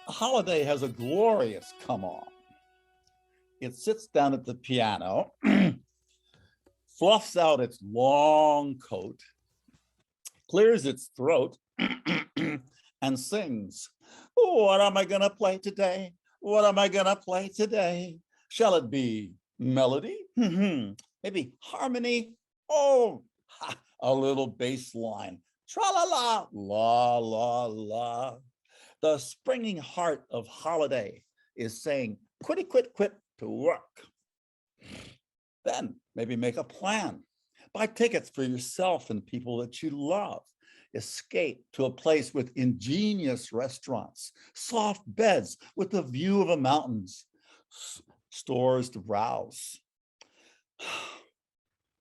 A holiday has a glorious come on. It sits down at the piano, fluffs out its long coat, clears its throat, and sings, "What am I gonna play today? What am I gonna play today? Shall it be melody? Maybe harmony? Oh, a little bass line. Tra la la, la la la." The springing heart of holiday is saying, quitty, quit to work. Then maybe make a plan. Buy tickets for yourself and people that you love. Escape to a place with ingenious restaurants, soft beds with the view of the mountains, stores to browse.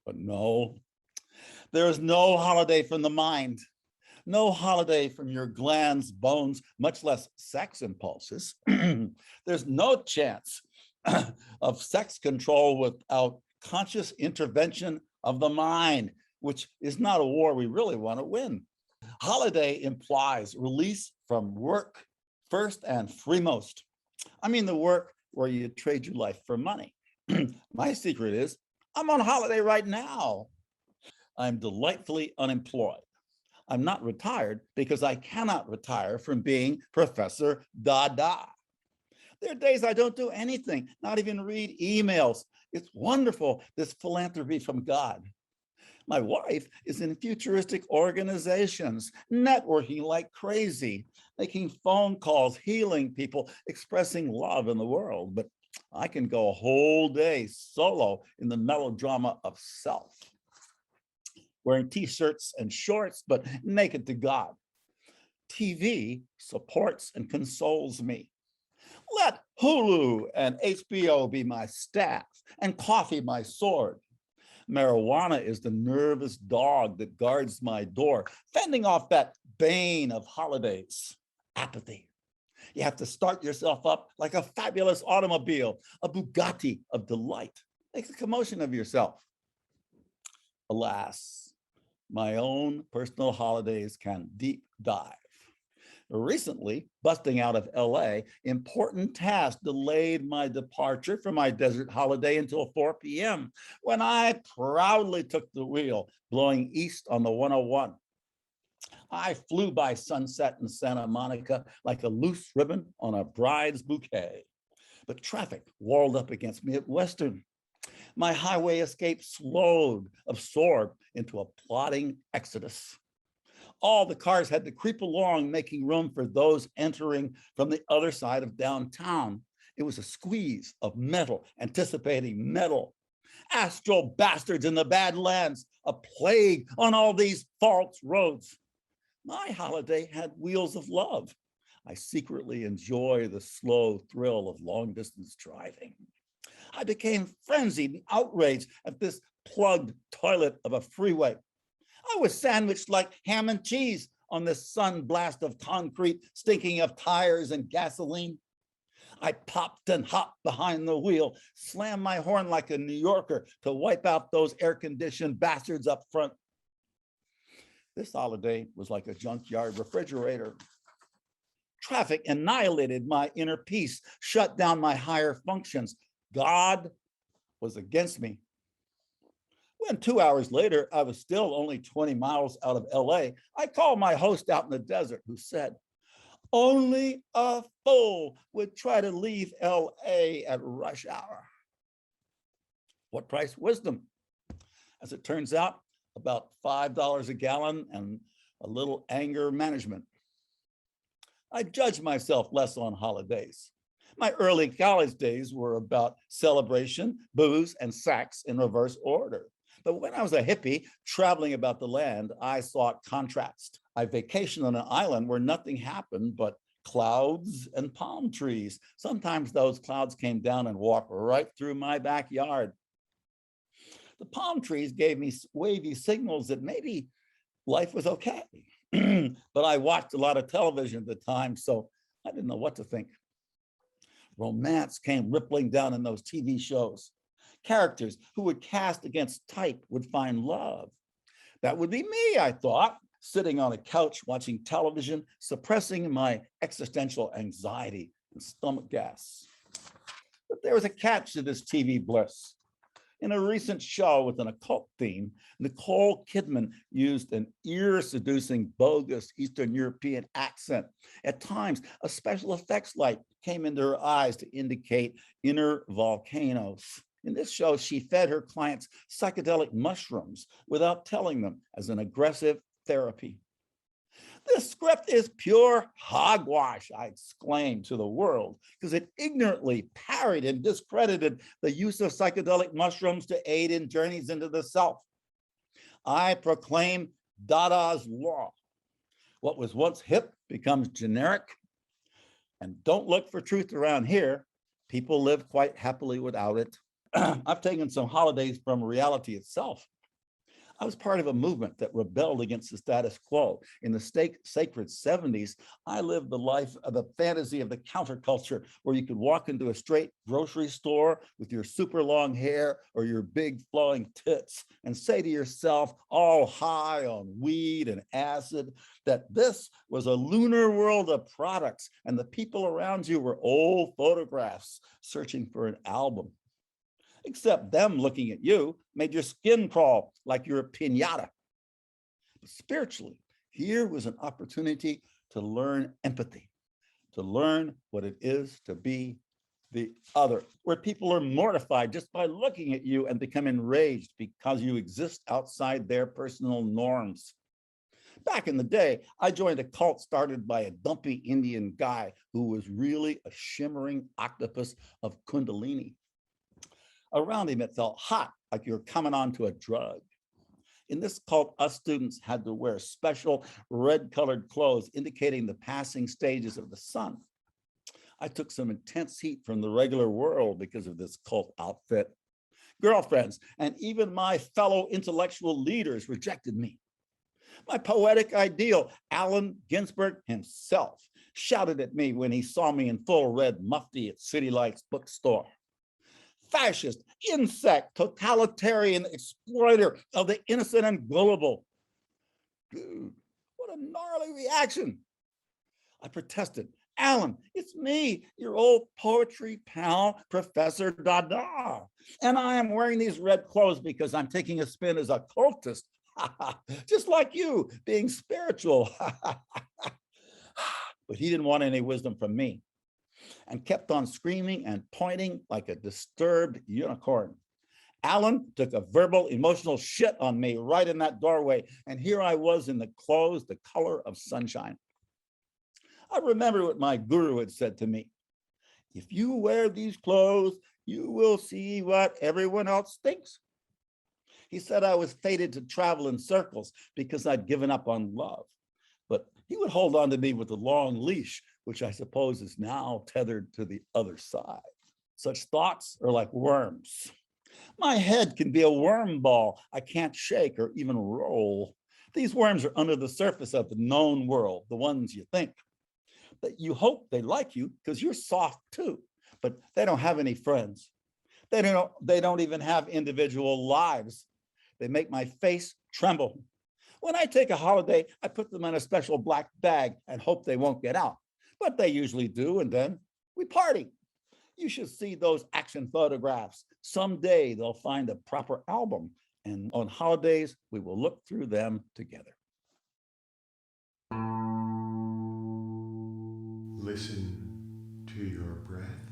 But no, there is no holiday from the mind. No holiday from your glands, bones, much less sex impulses. There's no chance of sex control without conscious intervention of the mind, which is not a war we really want to win. Holiday implies release from work first and foremost. I mean the work where you trade your life for money. My secret is I'm on holiday right now. I'm delightfully unemployed. I'm not retired because I cannot retire from being Professor Dada. There are days I don't do anything, not even read emails. It's wonderful, this philanthropy from God. My wife is in futuristic organizations, networking like crazy, making phone calls, healing people, expressing love in the world. But I can go a whole day solo in the melodrama of self, wearing t-shirts and shorts, but naked to God. TV supports and consoles me. Let Hulu and HBO be my staff and coffee my sword. Marijuana is the nervous dog that guards my door, fending off that bane of holidays, apathy. You have to start yourself up like a fabulous automobile, a Bugatti of delight. Make a commotion of yourself. Alas, my own personal holidays can deep dive. Recently, busting out of LA, important tasks delayed my departure from my desert holiday until 4 p.m. when I proudly took the wheel, blowing east on the 101. I flew by sunset in Santa Monica like a loose ribbon on a bride's bouquet. But traffic walled up against me at Western. My highway escape slowed, absorbed into a plodding exodus. All the cars had to creep along, making room for those entering from the other side of downtown. It was a squeeze of metal, anticipating metal. Astral bastards in the Badlands, a plague on all these false roads. My holiday had wheels of love. I secretly enjoy the slow thrill of long distance driving. I became frenzied and outraged at this plugged toilet of a freeway. I was sandwiched like ham and cheese on this sun blast of concrete, stinking of tires and gasoline. I popped and hopped behind the wheel, slammed my horn like a New Yorker to wipe out those air-conditioned bastards up front. This holiday was like a junkyard refrigerator. Traffic annihilated my inner peace, shut down my higher functions. God was against me. When 2 hours later, I was still only 20 miles out of LA, I called my host out in the desert who said, only a fool would try to leave LA at rush hour. What price? Wisdom. As it turns out, about $5 a gallon and a little anger management. I judge myself less on holidays. My early college days were about celebration, booze, and sex in reverse order. But when I was a hippie traveling about the land, I sought contrast. I vacationed on an island where nothing happened but clouds and palm trees. Sometimes those clouds came down and walked right through my backyard. The palm trees gave me wavy signals that maybe life was okay. But I watched a lot of television at the time, so I didn't know what to think. Romance came rippling down in those TV shows. Characters who would cast against type would find love. That would be me, I thought. sitting on a couch watching television, suppressing my existential anxiety and stomach gas. But there was a catch to this TV bliss. In a recent show with an occult theme, Nicole Kidman used an ear-seducing, bogus Eastern European accent. At times, a special effects light came into her eyes to indicate inner volcanoes. In this show, she fed her clients psychedelic mushrooms without telling them, as an aggressive therapy. "This script is pure hogwash," I exclaimed to the world, because it ignorantly parried and discredited the use of psychedelic mushrooms to aid in journeys into the self. I proclaim Dada's law. What was once hip becomes generic. And don't look for truth around here. People live quite happily without it. I've taken some holidays from reality itself. I was part of a movement that rebelled against the status quo. In the sacred 70s, I lived the life of the fantasy of the counterculture, where you could walk into a straight grocery store with your super long hair or your big flowing tits and say to yourself, all high on weed and acid, that this was a lunar world of products and the people around you were old photographs searching for an album. Except them looking at you made your skin crawl like you're a piñata. But spiritually, here was an opportunity to learn empathy, to learn what it is to be the other, where people are mortified just by looking at you and become enraged because you exist outside their personal norms. Back in the day, I joined a cult started by a dumpy Indian guy who was really a shimmering octopus of Kundalini. Around him, it felt hot, like you were coming onto a drug. In this cult, us students had to wear special red-colored clothes indicating the passing stages of the sun. I took some intense heat from the regular world because of this cult outfit. Girlfriends and even my fellow intellectual leaders rejected me. My poetic ideal, Allen Ginsberg himself, shouted at me when he saw me in full red mufti at City Lights bookstore. Fascist, insect, totalitarian exploiter of the innocent and gullible. Dude, what a gnarly reaction. I protested. Alan, it's me, your old poetry pal, Professor Dada. And I am wearing these red clothes because I'm taking a spin as a cultist. Just like you, being spiritual. But he didn't want any wisdom from me and kept on screaming and pointing like a disturbed unicorn. Alan took a verbal, emotional shit on me right in that doorway, and here I was in the clothes, the color of sunshine. I remember what my guru had said to me. If you wear these clothes, you will see what everyone else thinks. He said I was fated to travel in circles because I'd given up on love. But he would hold on to me with a long leash, which I suppose is now tethered to the other side. Such thoughts are like worms. My head can be a worm ball I can't shake or even roll. These worms are under the surface of the known world, the ones you think. But you hope they like you because you're soft too, but they don't have any friends. They don't even have individual lives. They make my face tremble. When I take a holiday, I put them in a special black bag and hope they won't get out. But they usually do, and then we party. You should see those action photographs. Someday they'll find a proper album, and on holidays, we will look through them together. Listen to your breath.